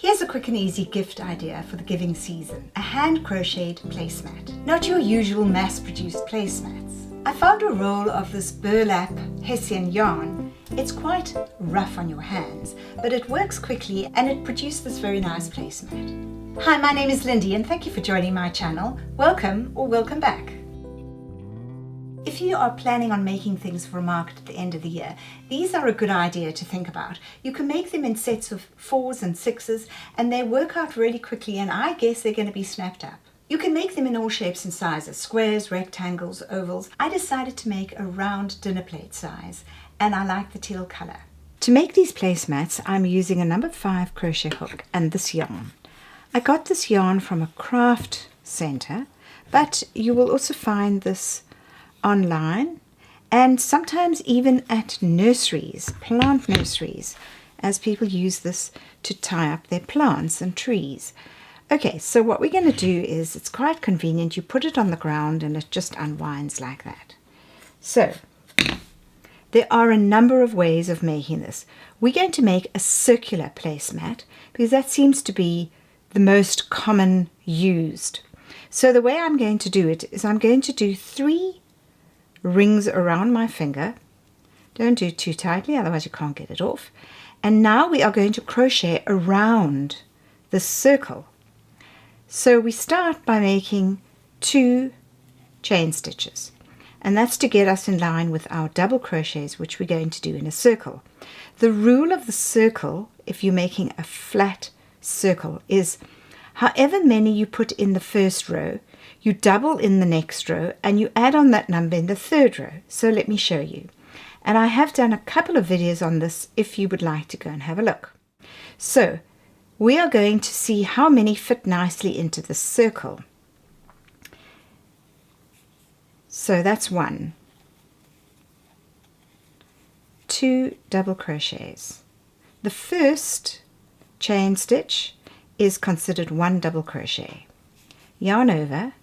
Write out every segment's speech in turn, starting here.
Here's a quick and easy gift idea for the giving season. A hand crocheted placemat. Not your usual mass-produced placemats. I found a roll of this burlap Hessian yarn. It's quite rough on your hands, but it works quickly and it produced this very nice placemat. Hi, my name is Lindy and thank you for joining my channel. Welcome or welcome back. If you are planning on making things for a market at the end of the year, these are a good idea to think about. You can make them in sets of 4s and 6s and they work out really quickly, and I guess they're going to be snapped up. You can make them in all shapes and sizes, squares, rectangles, ovals. I decided to make a round dinner plate size and I like the teal color. To make these placemats, I'm using a number 5 crochet hook and this yarn. I got this yarn from a craft center, but you will also find this online and sometimes even at nurseries, plant nurseries, as people use this to tie up their plants and trees. Okay, so what we're going to do is, it's quite convenient. You put it on the ground and it just unwinds like that. So there are a number of ways of making this. We're going to make a circular placemat because that seems to be the most common used. So the way I'm going to do it is I'm going to do 3 rings around my finger. Don't do too tightly, otherwise you can't get it off. And now we are going to crochet around the circle. So we start by making 2 chain stitches, and that's to get us in line with our double crochets, which we're going to do in a circle. The rule of the circle, if you're making a flat circle, is however many you put in the first row, you double in the next row and you add on that number in the third row. So let me show you. And I have done a couple of videos on this if you would like to go and have a look. So we are going to see how many fit nicely into the circle. So that's 1, 2 double crochets. The first chain stitch is considered 1 double crochet. Yarn over,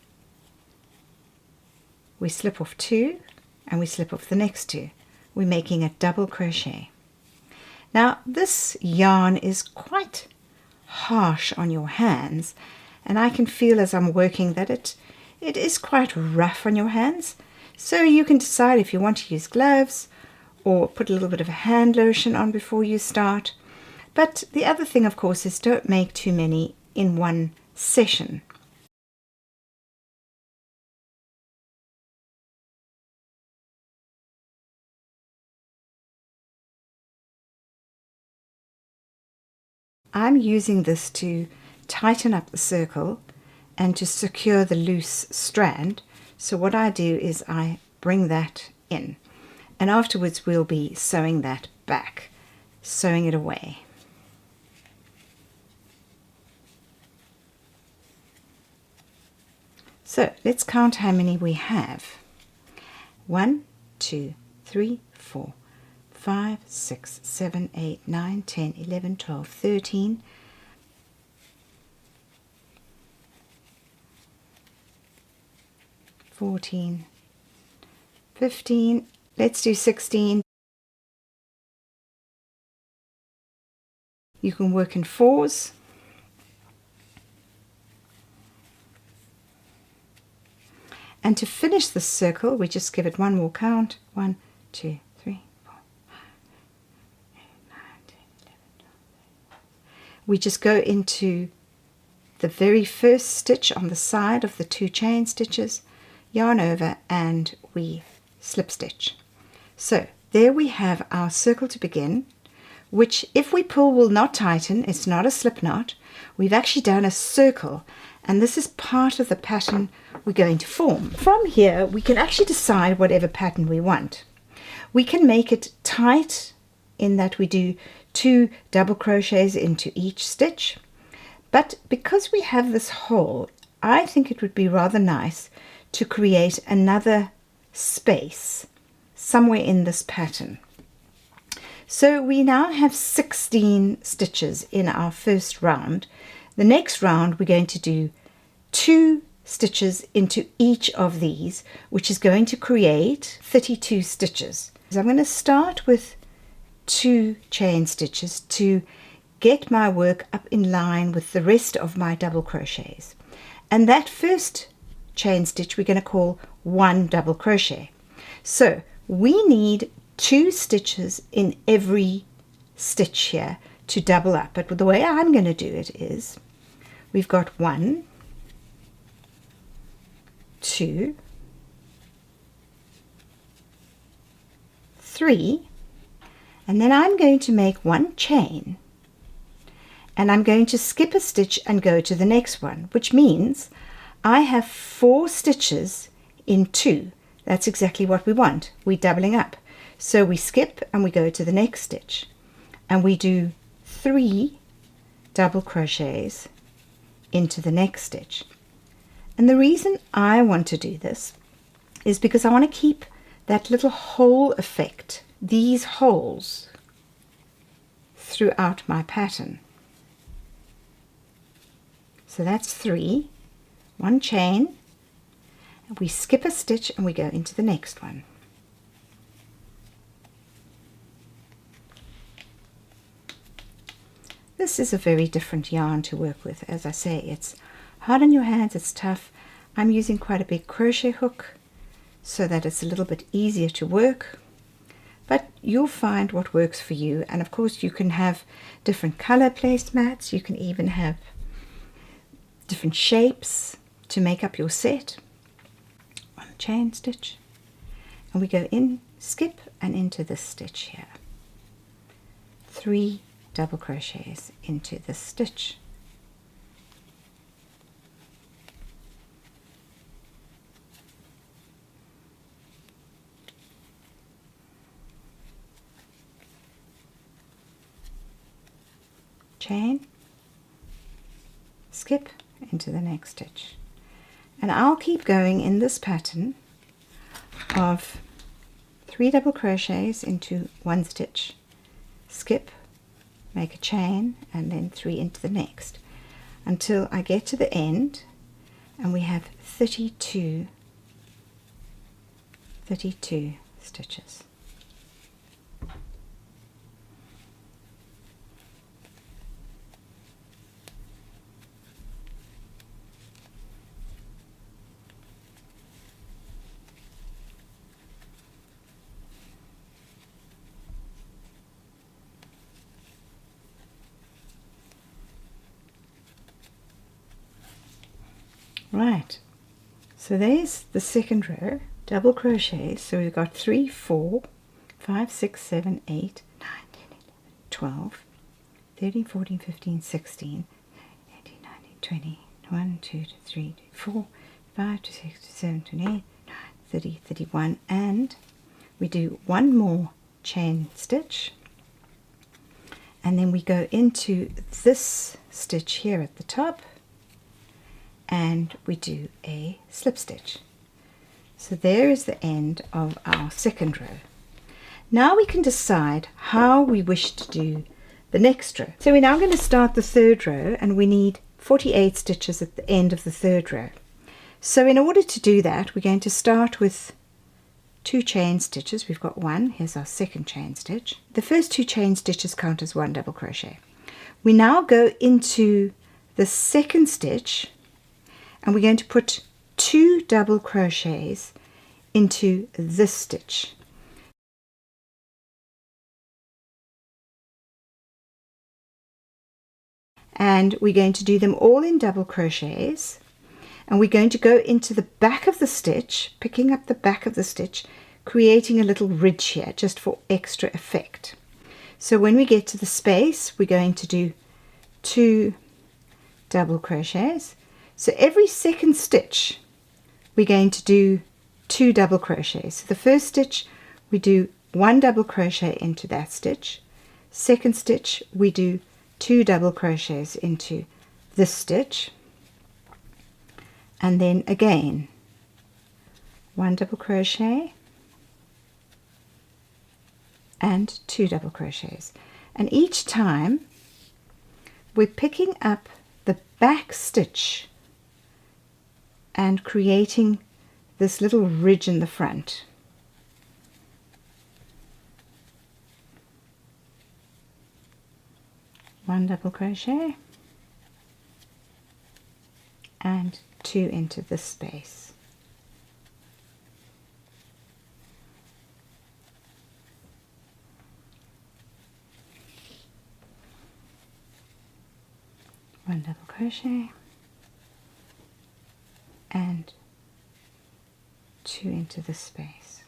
we slip off 2 and we slip off the next 2. We're making a double crochet. Now this yarn is quite harsh on your hands, and I can feel as I'm working that it is quite rough on your hands. So you can decide if you want to use gloves or put a little bit of a hand lotion on before you start. But the other thing, of course, is don't make too many in one session. I'm using this to tighten up the circle and to secure the loose strand. So what I do is I bring that in, and afterwards we'll be sewing that back, sewing it away. So let's count how many we have. 1, 2, 3, 4, 5, 6, 7, 8, 9, 10, 11, 12, 13, 14, 15, let's do 16. You can work in 4s. And to finish the circle, we just give it one more count. 1, 2, 3, 4, 5, 8, 9, 10, 11, 12. We just go into the very first stitch on the side of the 2 chain stitches, yarn over, and we slip stitch. So there we have our circle to begin, which if we pull will not tighten. It's not a slip knot. We've actually done a circle, and this is part of the pattern we're going to form. From here we can actually decide whatever pattern we want. We can make it tight in that we do 2 double crochets into each stitch, but because we have this hole, I think it would be rather nice to create another space somewhere in this pattern. So we now have 16 stitches in our first round. The next round we're going to do 2 stitches into each of these, which is going to create 32 stitches. So I'm going to start with 2 chain stitches to get my work up in line with the rest of my double crochets. And that first chain stitch we're going to call one double crochet. So we need 2 stitches in every stitch here to double up. But the way I'm going to do it is we've got 1, 2, 3, and then I'm going to make 1 chain, and I'm going to skip a stitch and go to the next one, which means I have 4 stitches in 2. That's exactly what we want. We're doubling up. So we skip and we go to the next stitch, and we do 3 double crochets into the next stitch. And the reason I want to do this is because I want to keep that little hole effect, these holes, throughout my pattern. So that's 3, 1 chain, and we skip a stitch and we go into the next one. This is a very different yarn to work with. As I say, it's hard on your hands, it's tough. I'm using quite a big crochet hook so that it's a little bit easier to work, but you'll find what works for you. And of course you can have different color placemats, you can even have different shapes to make up your set. 1 chain stitch, and we go in, skip, and into this stitch here. 3 double crochets into this stitch. Chain, skip into the next stitch. And I'll keep going in this pattern of 3 double crochets into 1 stitch, skip, make a chain, and then 3 into the next until I get to the end and we have 32 stitches. Right, so there's the second row, double crochets. So we've got 3, 4, 5, 6, 7, 8, 9, 10, 11, 12, 13, 14, 15, 16, 18, 19, 20, 1, 2, 3, 4, 5, 6, 7, 28, 9, 30, 31, and we do 1 more chain stitch, and then we go into this stitch here at the top, and we do a slip stitch. So there is the end of our second row. Now we can decide how we wish to do the next row. So we're now going to start the third row, and we need 48 stitches at the end of the third row. So in order to do that, we're going to start with 2 chain stitches. We've got 1, here's our second chain stitch. The first 2 chain stitches count as 1 double crochet. We now go into the second stitch, and we're going to put 2 double crochets into this stitch. And we're going to do them all in double crochets, and we're going to go into the back of the stitch, picking up the back of the stitch, creating a little ridge here just for extra effect. So when we get to the space, we're going to do 2 double crochets. So every second stitch we're going to do 2 double crochets. So the first stitch we do 1 double crochet into that stitch, second stitch we do 2 double crochets into this stitch, and then again 1 double crochet and 2 double crochets, and each time we're picking up the back stitch and creating this little ridge in the front. 1 double crochet and 2 into this space. One double crochet and 2 into the space.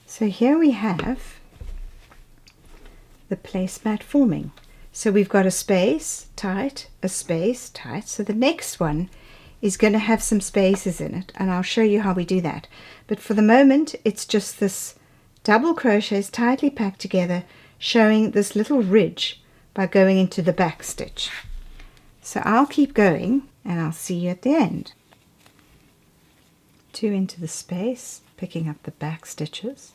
So here we have the placemat forming. So we've got a space, tight, a space, tight. So the next one is going to have some spaces in it, and I'll show you how we do that. But for the moment, it's just this double crochets tightly packed together, showing this little ridge by going into the back stitch. So I'll keep going and I'll see you at the end. 2 into the space, picking up the back stitches.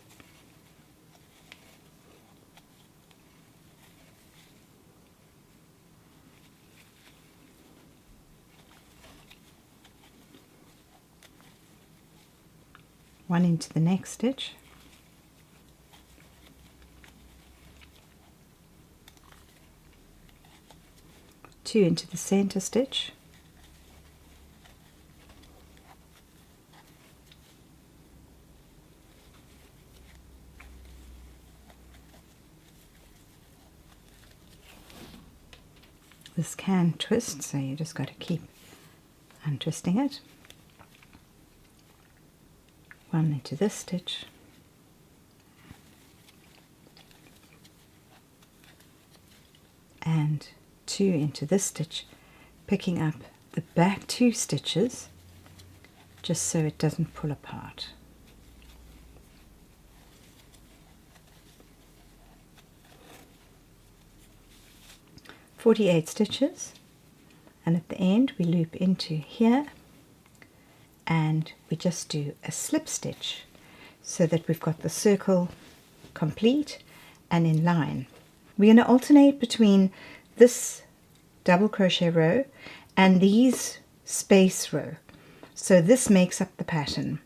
One into the next stitch. Two into the center stitch. This can twist, so you just got to keep untwisting it. One into this stitch, and 2 into this stitch, picking up the back 2 stitches just so it doesn't pull apart. "48 stitches, and at the end we loop into here and we just do a slip stitch so that we've got the circle complete and in line. We're going to alternate between this double crochet row and these space row, so this makes up the pattern.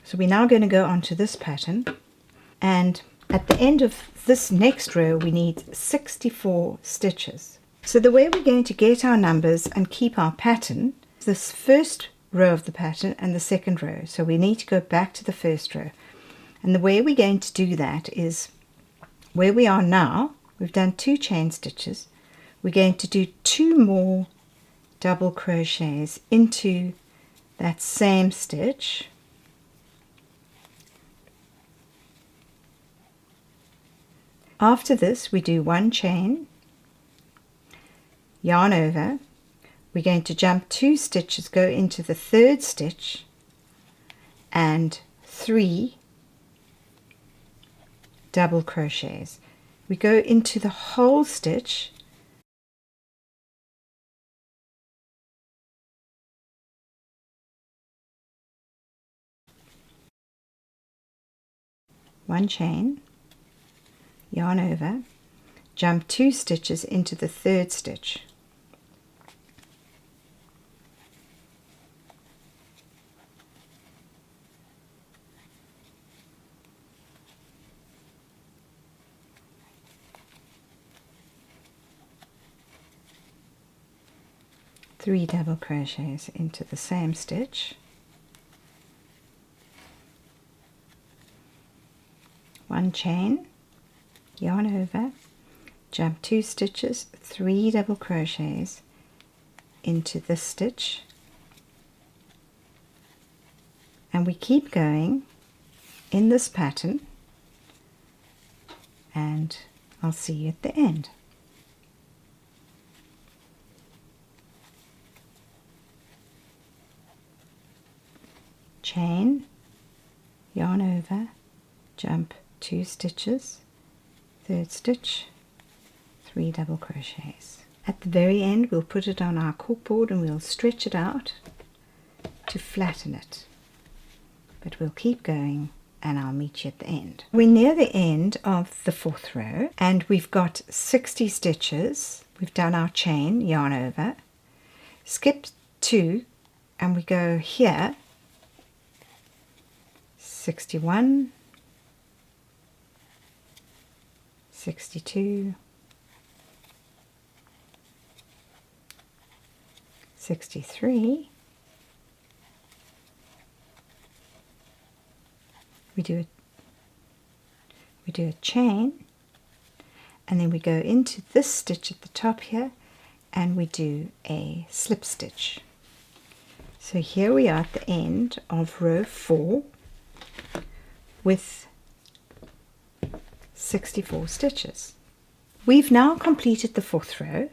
So we're now going to go on to this pattern, and at the end of this next row we need 64 stitches. So the way we're going to get our numbers and keep our pattern, this first row of the pattern and the second row. So we need to go back to the first row. And the way we're going to do that is where we are now, we've done 2 chain stitches. We're going to do 2 more double crochets into that same stitch. After this, we do 1 chain, yarn over. We're going to jump 2 stitches, go into the 3rd stitch, and 3 double crochets. We go into the whole stitch, one chain, yarn over, jump 2 stitches into the 3rd stitch. Three double crochets into the same stitch, one chain, yarn over, jump 2 stitches, 3 double crochets into this stitch, and we keep going in this pattern, and I'll see you at the end. Chain, yarn over, jump 2 stitches, 3rd stitch, 3 double crochets. At the very end we'll put it on our corkboard and we'll stretch it out to flatten it, but we'll keep going and I'll meet you at the end. We're near the end of the 4th row and we've got 60 stitches. We've done our chain, yarn over, skip 2 and we go here, 61, 62, 63, we do a chain, and then we go into this stitch at the top here and we do a slip stitch. So here we are at the end of row 4 with 64 stitches. We've now completed the 4th row,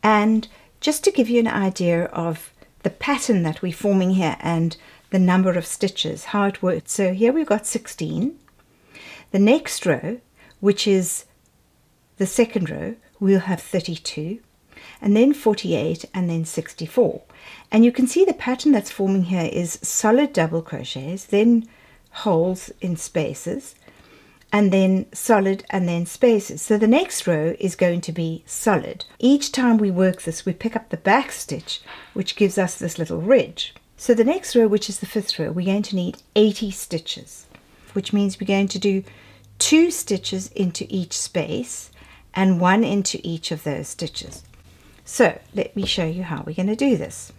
and just to give you an idea of the pattern that we're forming here and the number of stitches, how it works. So here we've got 16. The next row, which is the 2nd row, we'll have 32, and then 48, and then 64. And you can see the pattern that's forming here is solid double crochets, then holes in spaces, and then solid, and then spaces. So the next row is going to be solid. Each time we work this, we pick up the back stitch, which gives us this little ridge. So the next row, which is the 5th row, we're going to need 80 stitches, which means we're going to do 2 stitches into each space and 1 into each of those stitches. So let me show you how we're going to do this.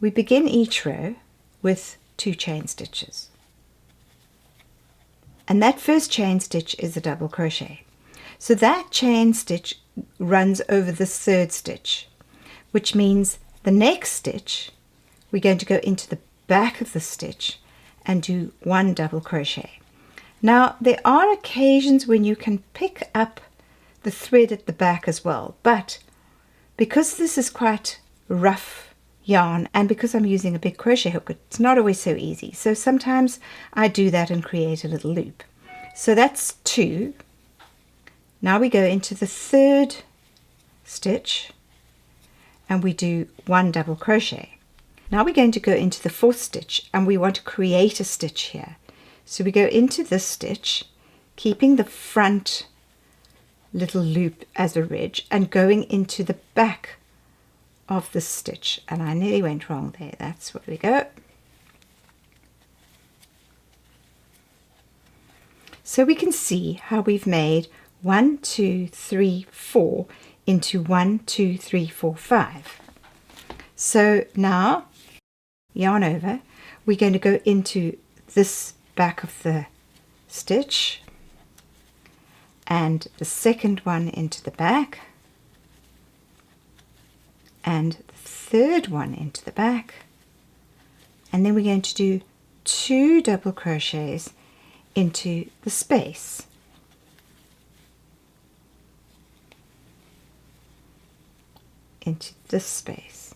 We begin each row with 2 chain stitches, and that first chain stitch is a double crochet. So that chain stitch runs over this 3rd stitch, which means the next stitch we're going to go into the back of the stitch and do 1 double crochet. Now there are occasions when you can pick up the thread at the back as well, but because this is quite rough yarn and because I'm using a big crochet hook, it's not always so easy. So sometimes I do that and create a little loop. So that's 2. Now we go into the 3rd stitch and we do 1 double crochet. Now we're going to go into the 4th stitch and we want to create a stitch here. So we go into this stitch, keeping the front little loop as a ridge and going into the back of the stitch. And I nearly went wrong there. That's where we go. So we can see how we've made 1, 2, 3, 4 into 1, 2, 3, 4, 5. So now, yarn over, we're going to go into this back of the stitch and the 2nd one into the back and the 3rd one into the back, and then we're going to do 2 double crochets into the space. Into this space.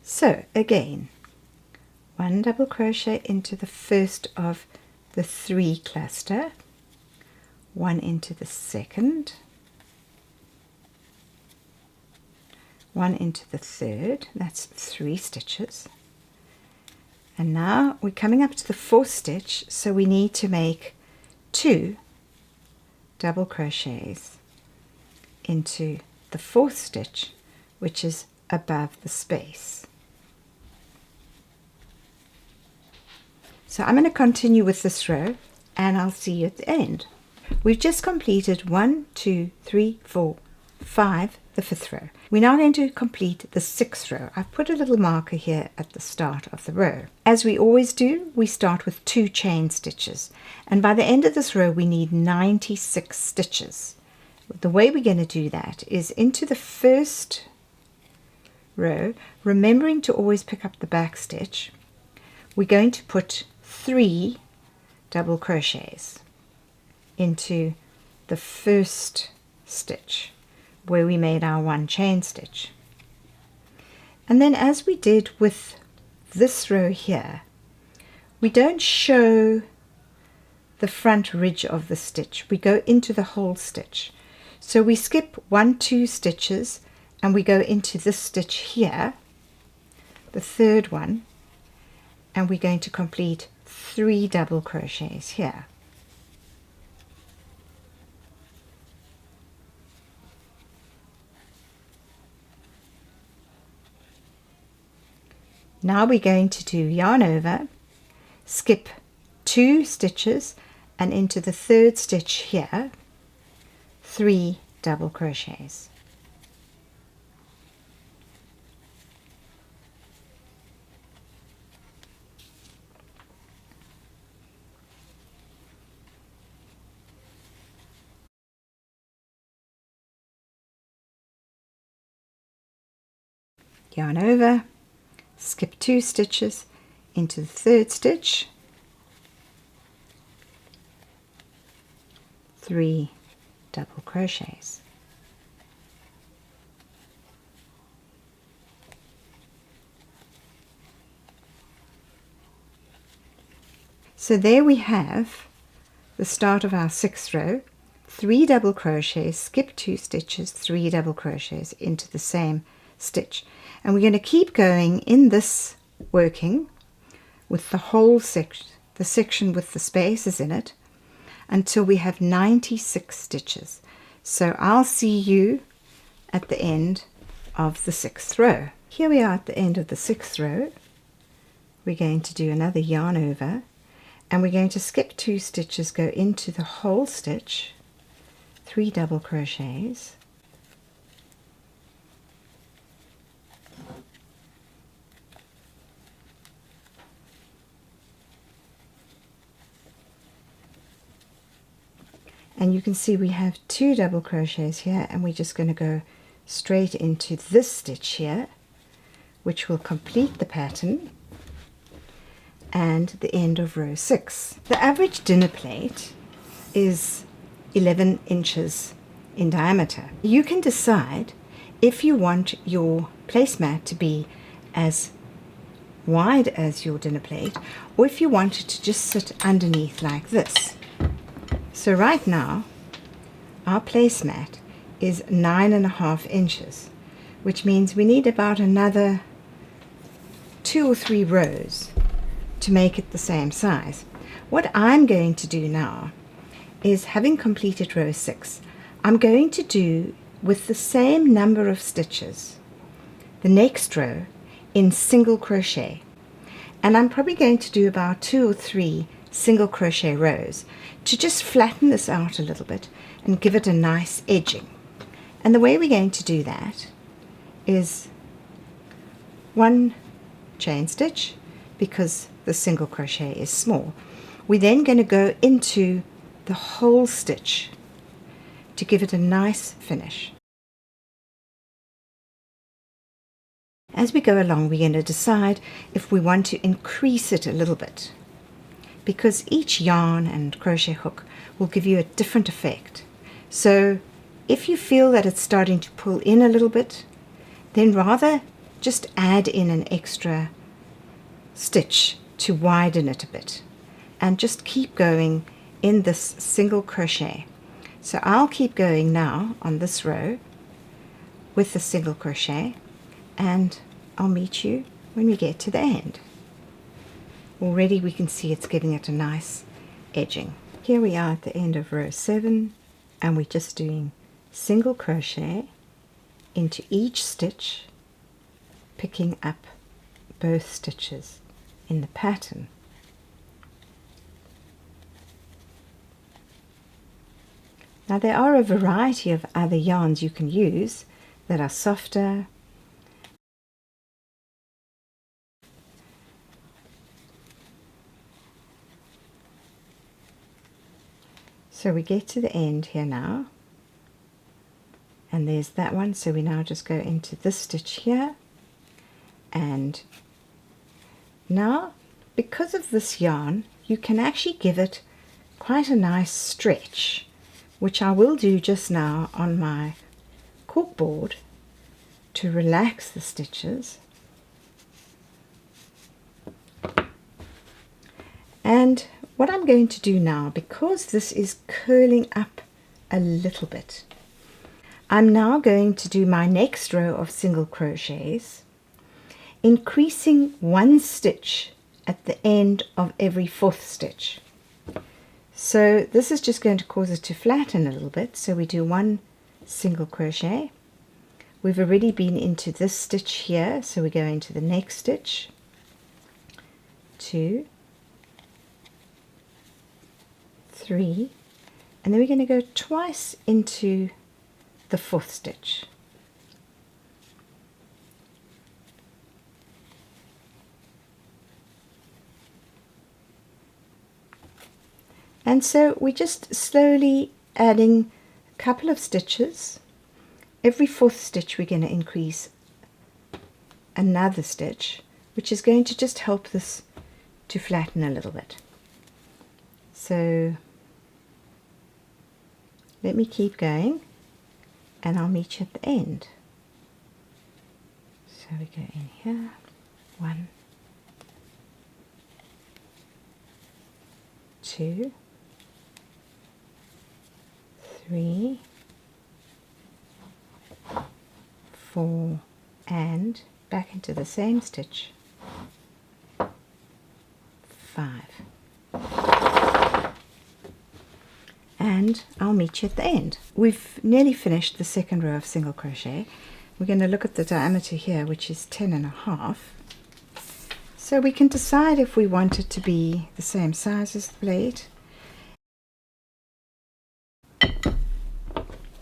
So again, 1 double crochet into the first of the 3 cluster, 1 into the 2nd, 1 into the 3rd, that's 3 stitches. And now we're coming up to the 4th stitch, so we need to make 2 double crochets into the 4th stitch, which is above the space. So I'm going to continue with this row and I'll see you at the end. We've just completed 1, 2, 3, 4, 5, the 5th row. We're now going to complete the 6th row. I've put a little marker here at the start of the row. As we always do, we start with 2 chain stitches, and by the end of this row we need 96 stitches. The way we're going to do that is into the first row, remembering to always pick up the back stitch, we're going to put 3 double crochets into the first stitch where we made our 1 chain stitch. And then, as we did with this row here, we don't show the front ridge of the stitch, we go into the whole stitch. So we skip 1, 2 stitches and we go into this stitch here, the 3rd one, and we're going to complete 3 double crochets here. Now we're going to do yarn over, skip 2 stitches, and into the 3rd stitch here 3 double crochets. Yarn over, skip 2 stitches, into the 3rd stitch, 3 double crochets. So there we have the start of our 6th row, 3 double crochets, skip 2 stitches, 3 double crochets into the same stitch. And we're going to keep going in this working with the whole section, the section with the spaces in it, until we have 96 stitches. So I'll see you at the end of the 6th row. Here we are at the end of the 6th row. We're going to do another yarn over, and we're going to skip 2 stitches, go into the whole stitch, 3 double crochets, and you can see we have 2 double crochets here, and we're just going to go straight into this stitch here, which will complete the pattern and the end of row 6. The average dinner plate is 11 inches in diameter. You can decide if you want your placemat to be as wide as your dinner plate, or if you want it to just sit underneath like this. So right now our placemat is 9.5 inches, which means we need about another 2 or 3 rows to make it the same size. What I'm going to do now is, having completed row 6, I'm going to do with the same number of stitches the next row in single crochet, and I'm probably going to do about 2 or 3 single crochet rows to just flatten this out a little bit and give it a nice edging. And the way we're going to do that is 1 chain stitch, because the single crochet is small. We're then going to go into the whole stitch to give it a nice finish. As we go along, we're going to decide if we want to increase it a little bit, because each yarn and crochet hook will give you a different effect. So if you feel that it's starting to pull in a little bit, then rather just add in an extra stitch to widen it a bit, and just keep going in this single crochet. So I'll keep going now on this row with the single crochet, and I'll meet you when we get to the end. Already we can see it's giving it a nice edging. Here we are at the end of row 7, and we're just doing single crochet into each stitch, picking up both stitches in the pattern. Now there are a variety of other yarns you can use that are softer. So we get to the end here now, and there's that one. So we now just go into this stitch here, and now because of this yarn you can actually give it quite a nice stretch, which I will do just now on my corkboard to relax the stitches. And what I'm going to do now, because this is curling up a little bit, I'm now going to do my next row of single crochets, increasing 1 stitch at the end of every 4th stitch. So this is just going to cause it to flatten a little bit. So we do 1 single crochet. We've already been into this stitch here, so we go into the next stitch, 2, 3, and then we're going to go twice into the 4th stitch. And so we're just slowly adding a couple of stitches. Every 4th stitch we're going to increase another stitch, which is going to just help this to flatten a little bit. So let me keep going and I'll meet you at the end. So we go in here, 1, 2, 3, 4, and back into the same stitch, 5. And I'll meet you at the end. We've nearly finished the 2nd row of single crochet. We're going to look at the diameter here, which is 10.5. So we can decide if we want it to be the same size as the blade.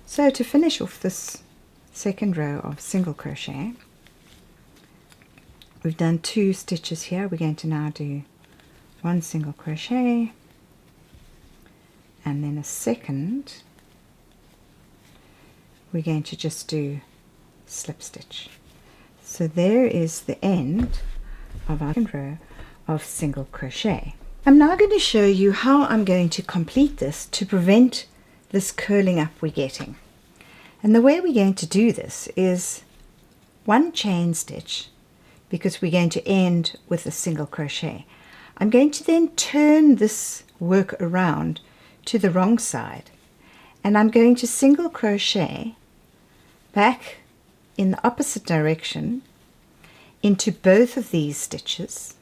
So to finish off this 2nd row of single crochet, we've done 2 stitches here. We're going to now do 1 single crochet and then a 2nd. We're going to just do slip stitch. So there is the end of our 2nd row of single crochet. I'm now going to show you how I'm going to complete this to prevent this curling up we're getting. And the way we're going to do this is 1 chain stitch, because we're going to end with a single crochet. I'm going to then turn this work around to the wrong side, and I'm going to single crochet back in the opposite direction into both of these stitches,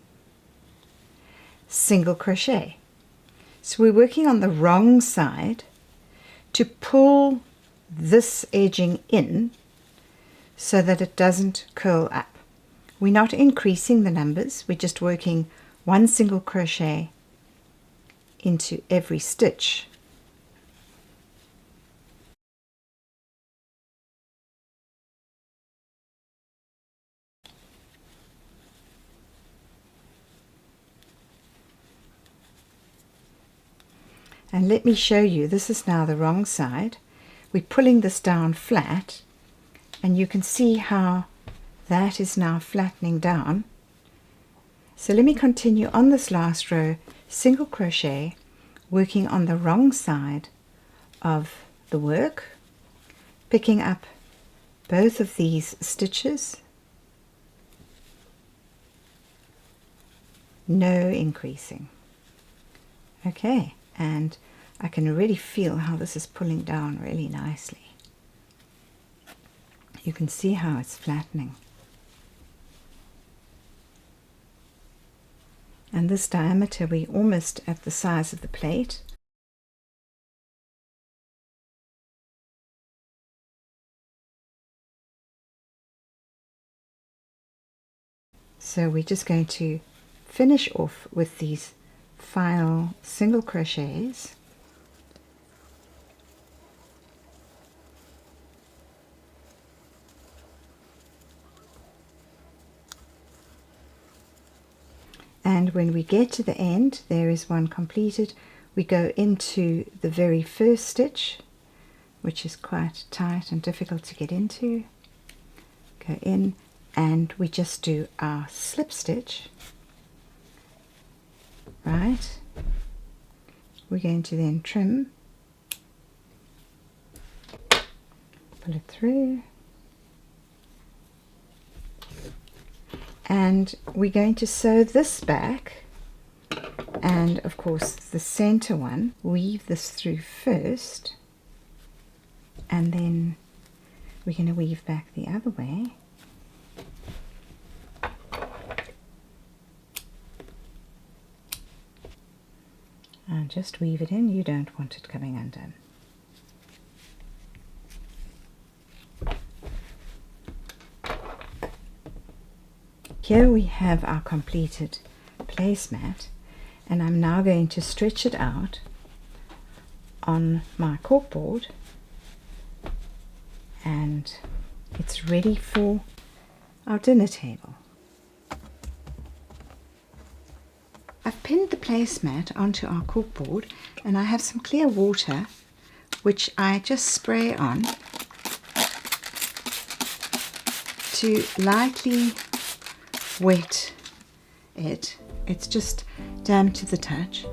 single crochet. So we're working on the wrong side to pull this edging in so that it doesn't curl up. We're not increasing the numbers, we're just working 1 single crochet into every stitch. And let me show you, this is now the wrong side. We're pulling this down flat, and you can see how that is now flattening down. So let me continue on this last row, single crochet, working on the wrong side of the work, picking up both of these stitches, no increasing. Okay, and I can already feel how this is pulling down really nicely. You can see how it's flattening. And this diameter, we're almost at the size of the plate. So we're just going to finish off with these final single crochets. And when we get to the end, there is one completed. We go into the very first stitch, which is quite tight and difficult to get into. Go in, and we just do our slip stitch. Right. We're going to then trim, pull it through, and we're going to sew this back, and of course the center one, weave this through first, and then we're going to weave back the other way. And just weave it in, you don't want it coming undone. Here we have our completed placemat, and I'm now going to stretch it out on my corkboard, and it's ready for our dinner table. I've pinned the placemat onto our corkboard, and I have some clear water which I just spray on to lightly wet it. It's just damp to the touch,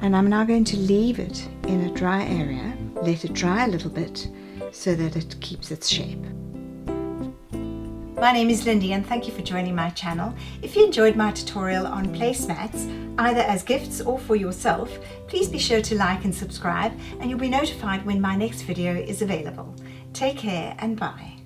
and I'm now going to leave it in a dry area, let it dry a little bit so that it keeps its shape. My name is Lindy, and thank you for joining my channel. If you enjoyed my tutorial on placemats, either as gifts or for yourself, please be sure to like and subscribe, and you'll be notified when my next video is available. Take care and bye.